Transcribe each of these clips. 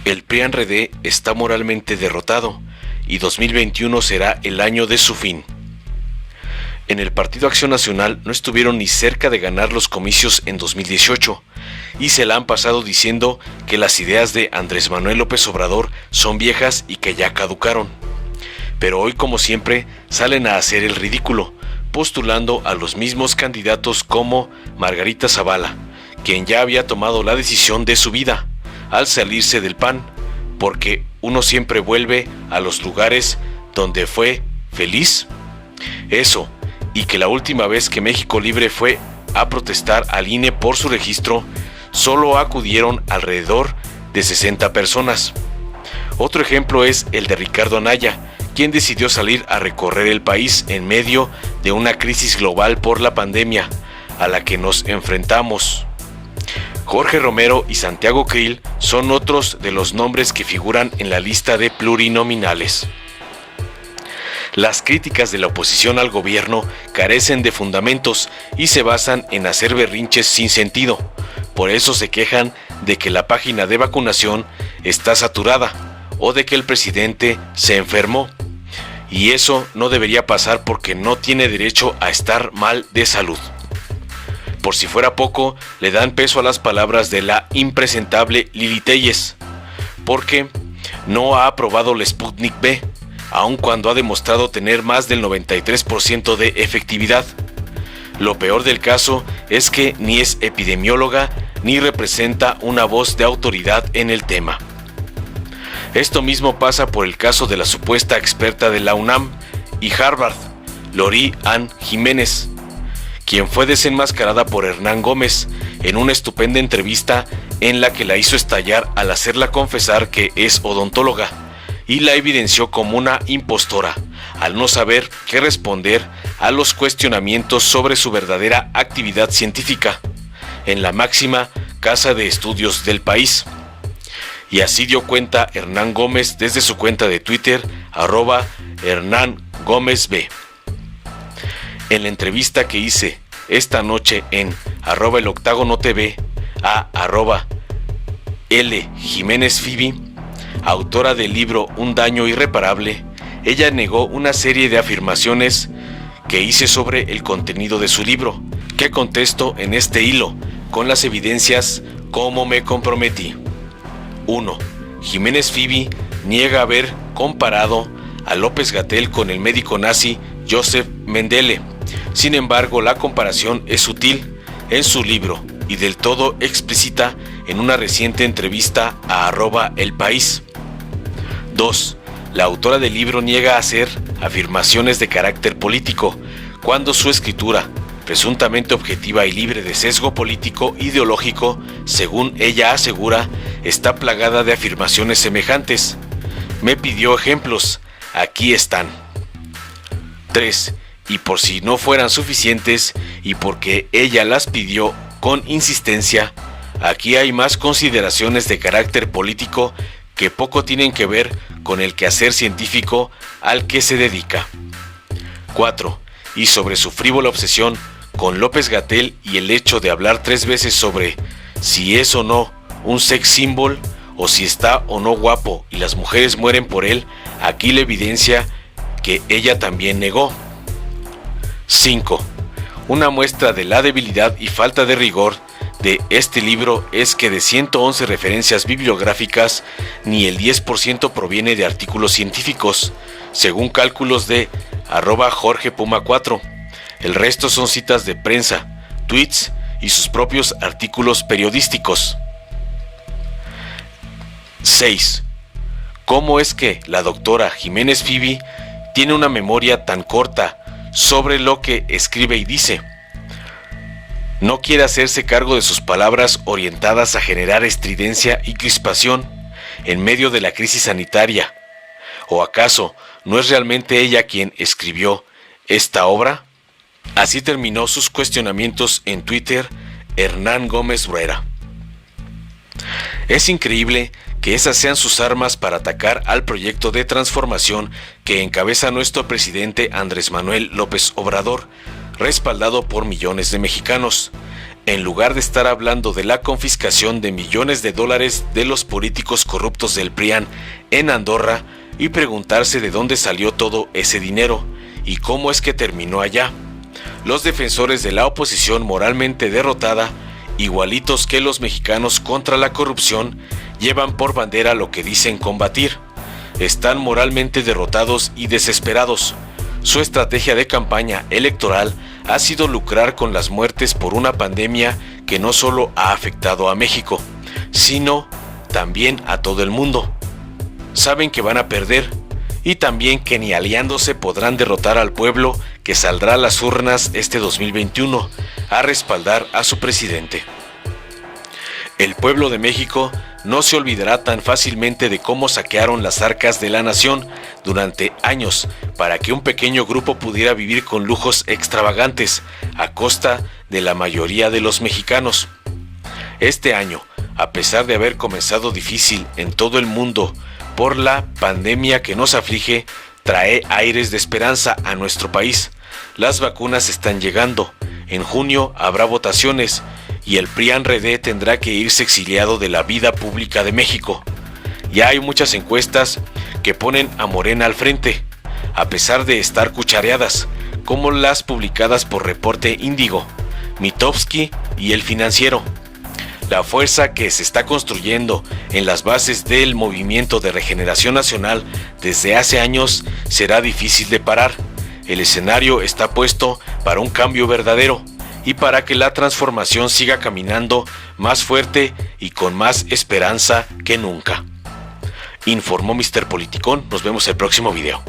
El PRI-PAN-RD está moralmente derrotado y 2021 será el año de su fin. En el Partido Acción Nacional no estuvieron ni cerca de ganar los comicios en 2018 y se la han pasado diciendo que las ideas de Andrés Manuel López Obrador son viejas y que ya caducaron. Pero hoy, como siempre, salen a hacer el ridículo, postulando a los mismos candidatos como Margarita Zavala, quien ya había tomado la decisión de su vida al salirse del PAN, porque uno siempre vuelve a los lugares donde fue feliz. Eso, y que la última vez que México Libre fue a protestar al INE por su registro, solo acudieron alrededor de 60 personas. Otro ejemplo es el de Ricardo Anaya, quien decidió salir a recorrer el país en medio de una crisis global por la pandemia a la que nos enfrentamos. Jorge Romero y Santiago Krill son otros de los nombres que figuran en la lista de plurinominales. Las críticas de la oposición al gobierno carecen de fundamentos y se basan en hacer berrinches sin sentido. Por eso se quejan de que la página de vacunación está saturada o de que el presidente se enfermó. Y eso no debería pasar porque no tiene derecho a estar mal de salud. Por si fuera poco, le dan peso a las palabras de la impresentable Lili Téllez, porque no ha aprobado el Sputnik V, aun cuando ha demostrado tener más del 93% de efectividad. Lo peor del caso es que ni es epidemióloga ni representa una voz de autoridad en el tema. Esto mismo pasa por el caso de la supuesta experta de la UNAM y Harvard, Lori Ann Jiménez, quien fue desenmascarada por Hernán Gómez en una estupenda entrevista en la que la hizo estallar al hacerla confesar que es odontóloga y la evidenció como una impostora, al no saber qué responder a los cuestionamientos sobre su verdadera actividad científica en la máxima casa de estudios del país. Y así dio cuenta Hernán Gómez desde su cuenta de Twitter, @HernánGómezB. En la entrevista que hice esta noche en @el Octágono TV a @L Jiménez Phoebe, autora del libro Un daño irreparable, ella negó una serie de afirmaciones que hice sobre el contenido de su libro, que contesto en este hilo, con las evidencias como me comprometí. 1. Jiménez Phoebe niega haber comparado a López-Gatell con el médico nazi Joseph Mengele. Sin embargo, la comparación es sutil en su libro y del todo explícita en una reciente entrevista a @El País. 2. La autora del libro niega hacer afirmaciones de carácter político, cuando su escritura, presuntamente objetiva y libre de sesgo político ideológico, según ella asegura, está plagada de afirmaciones semejantes. Me pidió ejemplos, aquí están. 3. Y por si no fueran suficientes, y porque ella las pidió con insistencia, aquí hay más consideraciones de carácter político que poco tienen que ver con el quehacer científico al que se dedica. 4. Y sobre su frívola obsesión con López-Gatell y el hecho de hablar 3 veces sobre si es o no un sex symbol o si está o no guapo y las mujeres mueren por él, aquí la evidencia que ella también negó. 5. Una muestra de la debilidad y falta de rigor de este libro es que de 111 referencias bibliográficas, ni el 10% proviene de artículos científicos, según cálculos de @JorgePuma4. El resto son citas de prensa, tweets y sus propios artículos periodísticos. 6. ¿Cómo es que la doctora Jiménez Phoebe tiene una memoria tan corta sobre lo que escribe y dice? No quiere hacerse cargo de sus palabras orientadas a generar estridencia y crispación en medio de la crisis sanitaria. ¿O acaso no es realmente ella quien escribió esta obra? Así terminó sus cuestionamientos en Twitter Hernán Gómez Bruera. Es increíble que esas sean sus armas para atacar al proyecto de transformación que encabeza nuestro presidente Andrés Manuel López Obrador, respaldado por millones de mexicanos. en lugar de estar hablando de la confiscación de millones de dólares de los políticos corruptos del PRIAN en Andorra y preguntarse de dónde salió todo ese dinero y cómo es que terminó allá. Los defensores de la oposición moralmente derrotada, igualitos que los mexicanos contra la corrupción, llevan por bandera lo que dicen combatir. Están moralmente derrotados y desesperados. Su estrategia de campaña electoral ha sido lucrar con las muertes por una pandemia que no solo ha afectado a México, sino también a todo el mundo. Saben que van a perder y también que ni aliándose podrán derrotar al pueblo que saldrá a las urnas este 2021 a respaldar a su presidente. El pueblo de México no se olvidará tan fácilmente de cómo saquearon las arcas de la nación durante años para que un pequeño grupo pudiera vivir con lujos extravagantes a costa de la mayoría de los mexicanos. Este año, a pesar de haber comenzado difícil en todo el mundo por la pandemia que nos aflige, trae aires de esperanza a nuestro país. Las vacunas están llegando. En junio habrá votaciones y el PRIAN-RD tendrá que irse exiliado de la vida pública de México. Ya hay muchas encuestas que ponen a Morena al frente, a pesar de estar cuchareadas, como las publicadas por Reporte Índigo, Mitofsky y El Financiero. La fuerza que se está construyendo en las bases del Movimiento de Regeneración Nacional desde hace años será difícil de parar. El escenario está puesto para un cambio verdadero y para que la transformación siga caminando más fuerte y con más esperanza que nunca. Informó Mr. Politicón. Nos vemos el próximo video.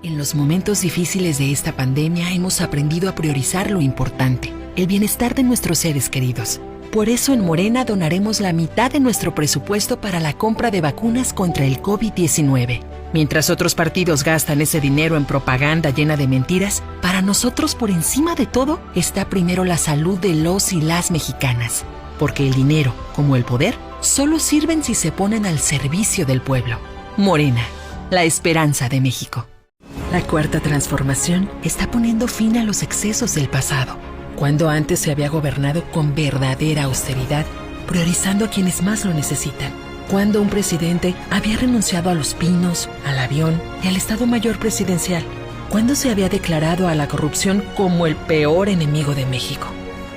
En los momentos difíciles de esta pandemia hemos aprendido a priorizar lo importante, el bienestar de nuestros seres queridos. Por eso en Morena donaremos la mitad de nuestro presupuesto para la compra de vacunas contra el COVID-19. Mientras otros partidos gastan ese dinero en propaganda llena de mentiras, para nosotros por encima de todo está primero la salud de los y las mexicanas. Porque el dinero, como el poder, solo sirven si se ponen al servicio del pueblo. Morena, la esperanza de México. La Cuarta Transformación está poniendo fin a los excesos del pasado. Cuando antes se había gobernado con verdadera austeridad, priorizando a quienes más lo necesitan. Cuando un presidente había renunciado a los pinos, al avión y al Estado Mayor Presidencial. Cuando se había declarado a la corrupción como el peor enemigo de México.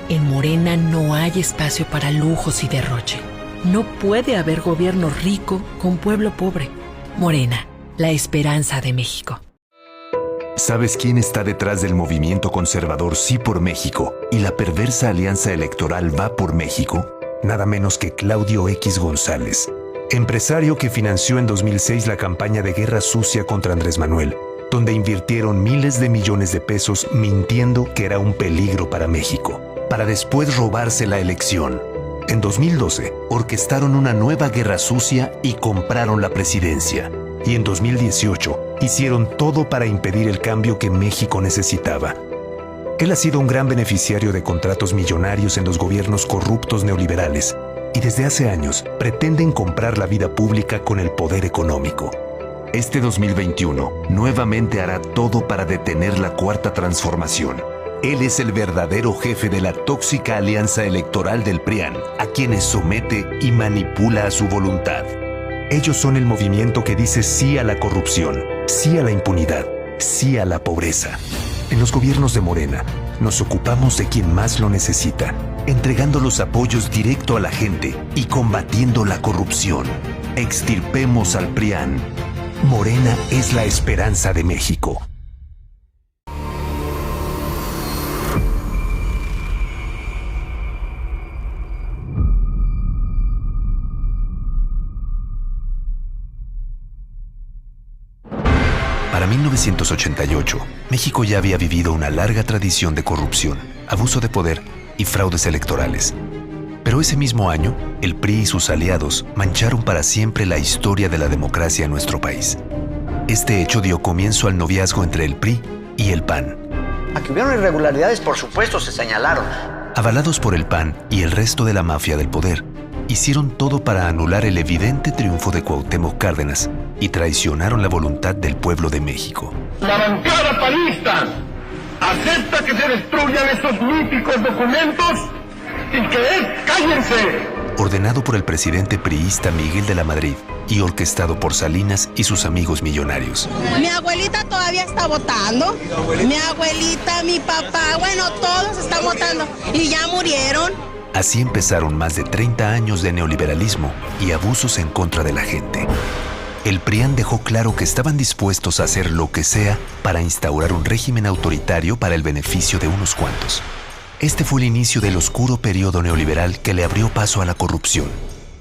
En Morena no hay espacio para lujos y derroche. No puede haber gobierno rico con pueblo pobre. Morena, la esperanza de México. ¿Sabes quién está detrás del movimiento conservador Sí por México y la perversa alianza electoral Va por México? Nada menos que Claudio X González, empresario que financió en 2006 la campaña de guerra sucia contra Andrés Manuel, donde invirtieron miles de millones de pesos mintiendo que era un peligro para México, para después robarse la elección. En 2012, orquestaron una nueva guerra sucia y compraron la presidencia. Y en 2018, hicieron todo para impedir el cambio que México necesitaba. Él ha sido un gran beneficiario de contratos millonarios en los gobiernos corruptos neoliberales y desde hace años pretenden comprar la vida pública con el poder económico. Este 2021 nuevamente hará todo para detener la Cuarta Transformación. Él es el verdadero jefe de la tóxica alianza electoral del PRIAN, a quienes somete y manipula a su voluntad. Ellos son el movimiento que dice sí a la corrupción, sí a la impunidad, sí a la pobreza. En los gobiernos de Morena, nos ocupamos de quien más lo necesita, entregando los apoyos directo a la gente y combatiendo la corrupción. Extirpemos al PRIAN. Morena es la esperanza de México. Para 1988, México ya había vivido una larga tradición de corrupción, abuso de poder y fraudes electorales. Pero ese mismo año, el PRI y sus aliados mancharon para siempre la historia de la democracia en nuestro país. Este hecho dio comienzo al noviazgo entre el PRI y el PAN. A que hubieron irregularidades, por supuesto, se señalaron. Avalados por el PAN y el resto de la mafia del poder, hicieron todo para anular el evidente triunfo de Cuauhtémoc Cárdenas y traicionaron la voluntad del pueblo de México. La bancada panista acepta que se destruyan estos míticos documentos ¿Y qué es? ¡Cállense! Ordenado por el presidente priista Miguel de la Madrid y orquestado por Salinas y sus amigos millonarios. Mi abuelita todavía está votando. Mi abuelita, mi papá, bueno, todos están votando y ya murieron. Así empezaron más de 30 años de neoliberalismo y abusos en contra de la gente. El PRIAN dejó claro que estaban dispuestos a hacer lo que sea para instaurar un régimen autoritario para el beneficio de unos cuantos. Este fue el inicio del oscuro periodo neoliberal que le abrió paso a la corrupción,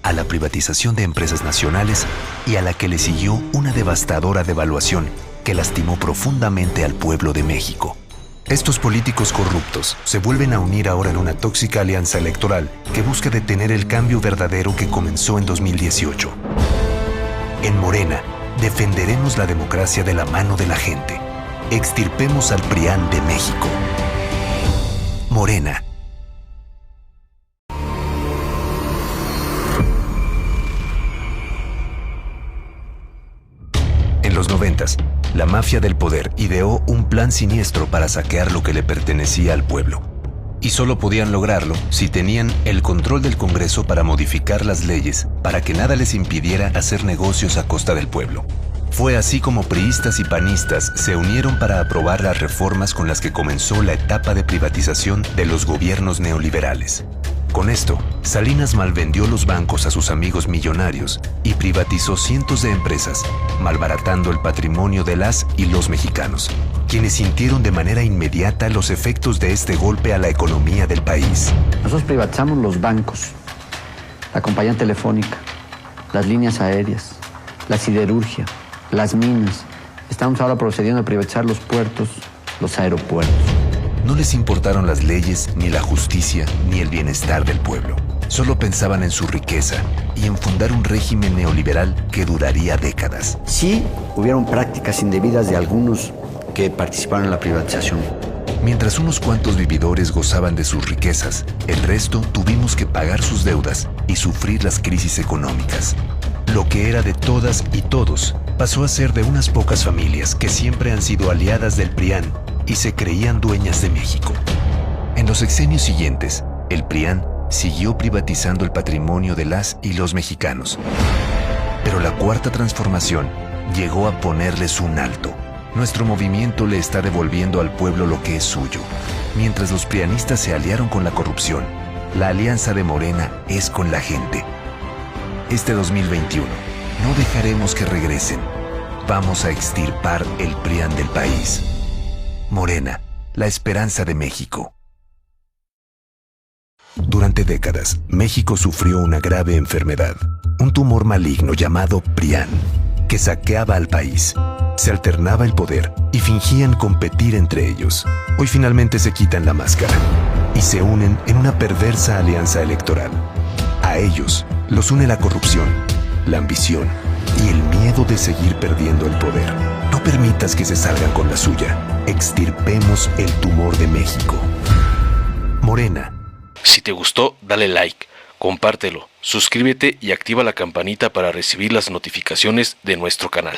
a la privatización de empresas nacionales y a la que le siguió una devastadora devaluación que lastimó profundamente al pueblo de México. Estos políticos corruptos se vuelven a unir ahora en una tóxica alianza electoral que busca detener el cambio verdadero que comenzó en 2018. En Morena, defenderemos la democracia de la mano de la gente. Extirpemos al PRIAN de México. Morena. En los 90s, la mafia del poder ideó un plan siniestro para saquear lo que le pertenecía al pueblo. Y solo podían lograrlo si tenían el control del Congreso para modificar las leyes para que nada les impidiera hacer negocios a costa del pueblo. Fue así como priistas y panistas se unieron para aprobar las reformas con las que comenzó la etapa de privatización de los gobiernos neoliberales. Con esto, Salinas malvendió los bancos a sus amigos millonarios y privatizó cientos de empresas, malbaratando el patrimonio de las y los mexicanos, quienes sintieron de manera inmediata los efectos de este golpe a la economía del país. Nosotros privatizamos los bancos, la compañía telefónica, las líneas aéreas, la siderurgia, las minas. Estamos ahora procediendo a privatizar los puertos, los aeropuertos. No les importaron las leyes, ni la justicia, ni el bienestar del pueblo. Solo pensaban en su riqueza y en fundar un régimen neoliberal que duraría décadas. Sí, hubieron prácticas indebidas de algunos que participaron en la privatización. Mientras unos cuantos vividores gozaban de sus riquezas, el resto tuvimos que pagar sus deudas y sufrir las crisis económicas. Lo que era de todas y todos pasó a ser de unas pocas familias que siempre han sido aliadas del PRIAN y se creían dueñas de México. En los sexenios siguientes, el PRIAN siguió privatizando el patrimonio de las y los mexicanos. Pero la Cuarta Transformación llegó a ponerles un alto. Nuestro movimiento le está devolviendo al pueblo lo que es suyo. Mientras los prianistas se aliaron con la corrupción, la alianza de Morena es con la gente. Este 2021, no dejaremos que regresen. Vamos a extirpar el PRIAN del país. Morena, la esperanza de México. Durante décadas, México sufrió una grave enfermedad, un tumor maligno llamado PRIAN, que saqueaba al país. Se alternaba el poder y fingían competir entre ellos. Hoy finalmente se quitan la máscara y se unen en una perversa alianza electoral. A ellos los une la corrupción, la ambición y el miedo de seguir perdiendo el poder. No permitas que se salgan con la suya. Extirpemos el tumor de México. Morena. Si te gustó, dale like, compártelo, suscríbete y activa la campanita para recibir las notificaciones de nuestro canal.